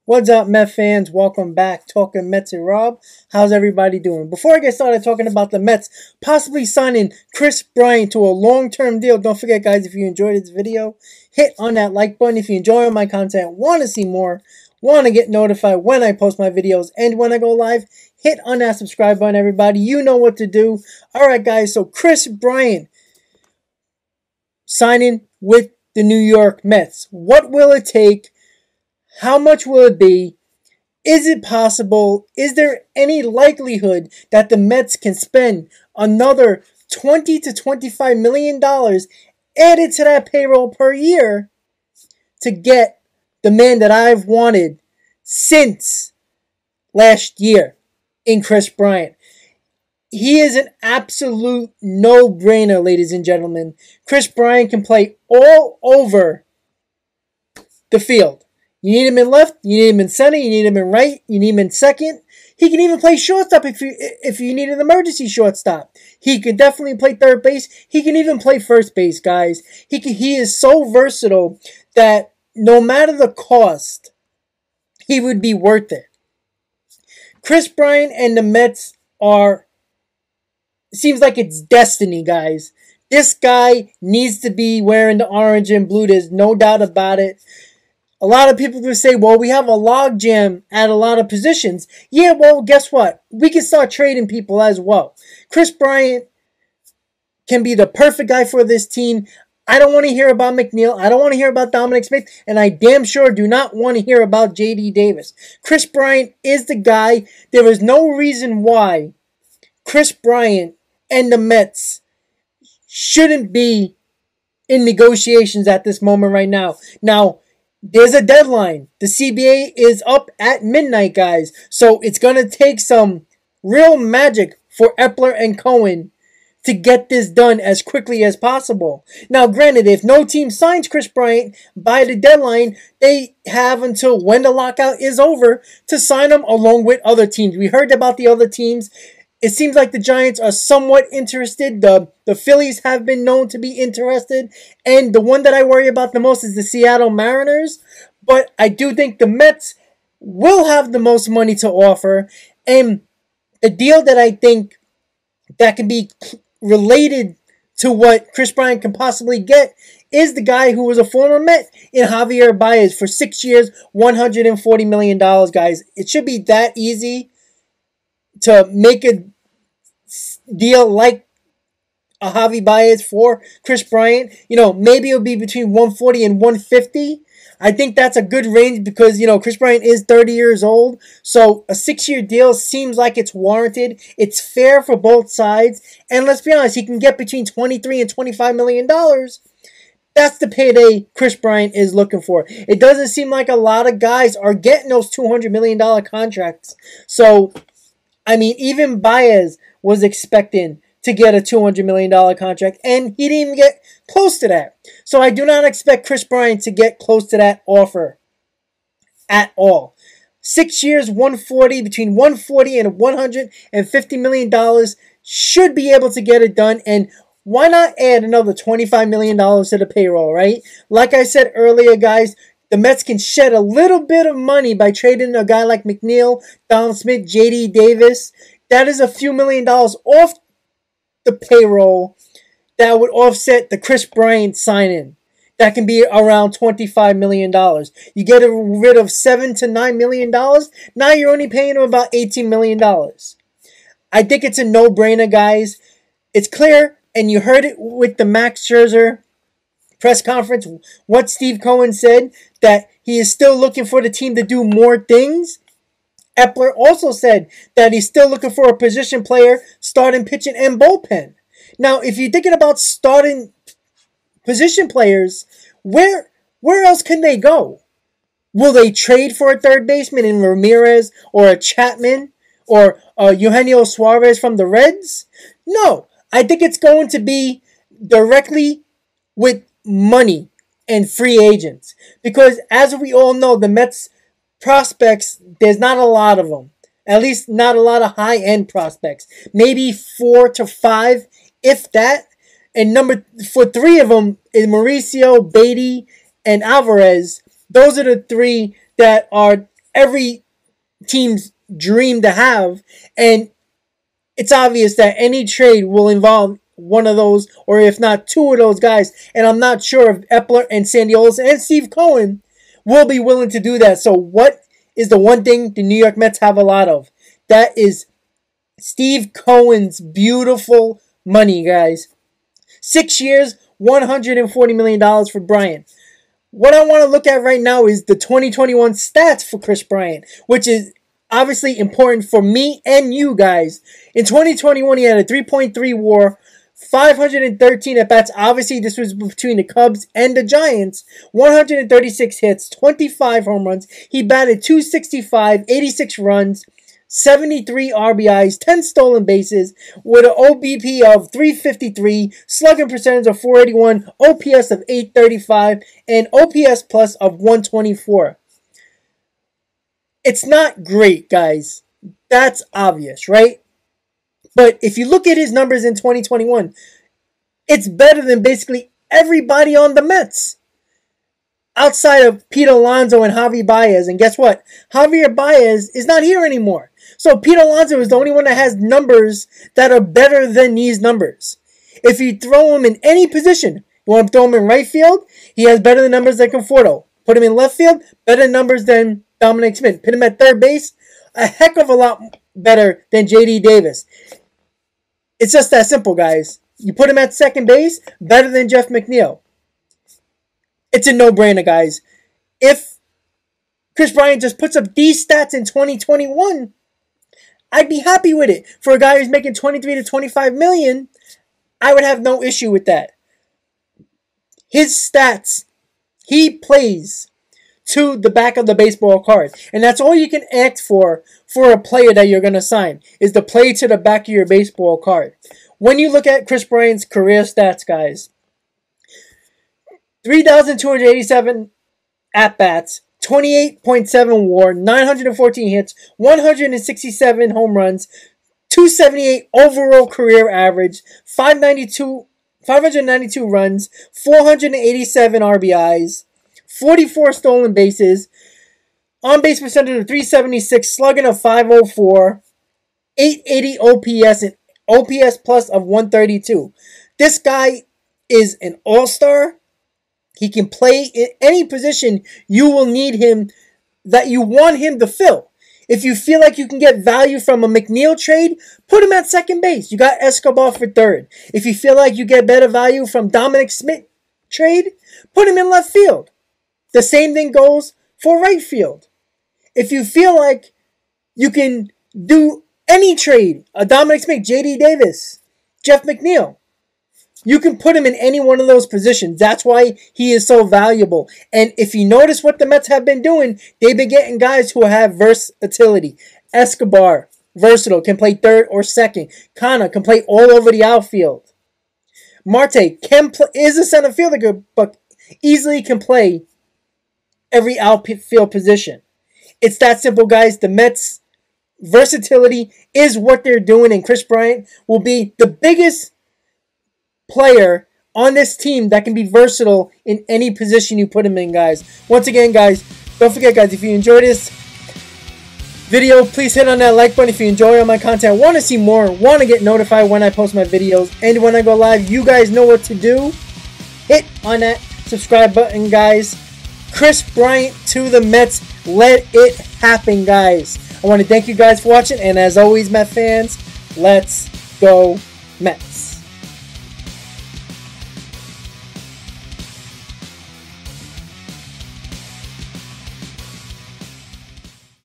What's up, Met fans? Welcome back. Talking Mets and Rob. How's everybody doing? Before I get started talking about the Mets possibly signing Kris Bryant to a long-term deal, don't forget, guys, if you enjoyed this video, hit on that like button. If you enjoy my content, want to see more, want to get notified when I post my videos and when I go live, hit on that subscribe button, everybody. You know what to do. All right, guys, so Kris Bryant signing with the New York Mets. What will it take? How much will it be? Is it possible? Is there any likelihood that the Mets can spend another $20 to $25 million added to that payroll per year to get the man that I've wanted since last year in Kris Bryant? He is an absolute no-brainer, ladies and gentlemen. Kris Bryant can play all over the field. You need him in left, you need him in center, you need him in right, you need him in second. He can even play shortstop if you need an emergency shortstop. He can definitely play third base. He can even play first base, guys. He is so versatile that no matter the cost, he would be worth it. Kris Bryant and the Mets seems like it's destiny, guys. This guy needs to be wearing the orange and blue. There's no doubt about it. A lot of people will say, well, we have a logjam at a lot of positions. Yeah, well, guess what? We can start trading people as well. Kris Bryant can be the perfect guy for this team. I don't want to hear about McNeil. I don't want to hear about Dominic Smith. And I damn sure do not want to hear about J.D. Davis. Kris Bryant is the guy. There is no reason why Kris Bryant and the Mets shouldn't be in negotiations at this moment right now. Now, there's a deadline. The CBA is up at midnight, guys. So it's going to take some real magic for Epler and Cohen to get this done as quickly as possible. Now, granted, if no team signs Kris Bryant by the deadline, they have until when the lockout is over to sign him along with other teams. We heard about the other teams. It seems like the Giants are somewhat interested. The Phillies have been known to be interested. And the one that I worry about the most is the Seattle Mariners. But I do think the Mets will have the most money to offer. And a deal that I think that can be related to what Kris Bryant can possibly get is the guy who was a former Met in Javier Baez for 6 years, $140 million, guys. It should be that easy to make a deal like a Javi Baez for Kris Bryant. You know, maybe it'll be between 140 and 150. I think that's a good range because, you know, Kris Bryant is 30 years old. So a 6-year deal seems like it's warranted. It's fair for both sides. And let's be honest, he can get between $23 and $25 million. That's the payday Kris Bryant is looking for. It doesn't seem like a lot of guys are getting those $200 million contracts. So, I mean, even Baez was expecting to get a $200 million contract, and he didn't even get close to that. So I do not expect Kris Bryant to get close to that offer at all. 6 years, 140, between 140 and $150 million should be able to get it done, and why not add another $25 million to the payroll, right? Like I said earlier, guys, the Mets can shed a little bit of money by trading a guy like McNeil, Don Smith, J.D. Davis. That is a few $1 million off the payroll that would offset the Kris Bryant signing. That can be around $25 million. You get rid of $7 to $9 million. Now you're only paying him about $18 million. I think it's a no-brainer, guys. It's clear, and you heard it with the Max Scherzer press conference, what Steve Cohen said, that he is still looking for the team to do more things. Epler also said that he's still looking for a position player, starting pitching, and bullpen. Now, if you're thinking about starting position players, where else can they go? Will they trade for a third baseman in Ramirez or a Chapman or Eugenio Suarez from the Reds? No. I think it's going to be directly with money and free agents. Because as we all know, the Mets prospects, there's not a lot of them. At least not a lot of high-end prospects. Maybe 4 to 5, if that. And for 3 of them is Mauricio, Beatty, and Alvarez. Those are the 3 that are every team's dream to have, and it's obvious that any trade will involve one of those, or if not two of those guys, and I'm not sure if Epler and Sandy Olson and Steve Cohen will be willing to do that. So what is the one thing the New York Mets have a lot of? That is Steve Cohen's beautiful money, guys. 6 years, $140 million for Bryant. What I want to look at right now is the 2021 stats for Kris Bryant, which is obviously important for me and you guys. In 2021, he had a 3.3 WAR, 513 at-bats. Obviously, this was between the Cubs and the Giants. 136 hits, 25 home runs. He batted .265, 86 runs, 73 RBIs, 10 stolen bases, with an OBP of 353, slugging percentage of 481, OPS of 835, and OPS plus of 124. It's not great, guys. That's obvious, right? But if you look at his numbers in 2021, it's better than basically everybody on the Mets, outside of Pete Alonso and Javi Baez. And guess what? Javier Baez is not here anymore. So Pete Alonso is the only one that has numbers that are better than these numbers. If you throw him in any position, you want to throw him in right field, he has better than numbers than Conforto. Put him in left field, better numbers than Dominic Smith. Put him at third base, a heck of a lot better than J.D. Davis. It's just that simple, guys. You put him at second base, better than Jeff McNeil. It's a no-brainer, guys. If Kris Bryant just puts up these stats in 2021, I'd be happy with it. For a guy who's making $23 to $25 million, I would have no issue with that. His stats, he plays to the back of the baseball card. And that's all you can ask for a player that you're going to sign, is to play to the back of your baseball card. When you look at Kris Bryant's career stats, guys, 3,287 at-bats, 28.7 WAR, 914 hits, 167 home runs, 278 overall career average, 592 runs, 487 RBIs, 44 stolen bases, on-base percentage of 376, slugging of 504, 880 OPS, and OPS plus of 132. This guy is an all-star. He can play in any position you will need him, that you want him to fill. If you feel like you can get value from a McNeil trade, put him at second base. You got Escobar for third. If you feel like you get better value from Dominic Smith trade, put him in left field. The same thing goes for right field. If you feel like you can do any trade, a Dominic Smith, J.D. Davis, Jeff McNeil, you can put him in any one of those positions. That's why he is so valuable. And if you notice what the Mets have been doing, they've been getting guys who have versatility. Escobar, versatile, can play third or second. Kana can play all over the outfield. Marte is a center fielder, but easily can play every outfield position. It's that simple, guys. The Mets' versatility is what they're doing, and Kris Bryant will be the biggest player on this team that can be versatile in any position you put him in, guys. Once again, guys, don't forget, guys, if you enjoyed this video, please hit on that like button. If you enjoy all my content, want to see more, want to get notified when I post my videos and when I go live, you guys know what to do. Hit on that subscribe button, guys. Kris Bryant to the Mets. Let it happen, guys. I want to thank you guys for watching, and as always, Met fans, let's go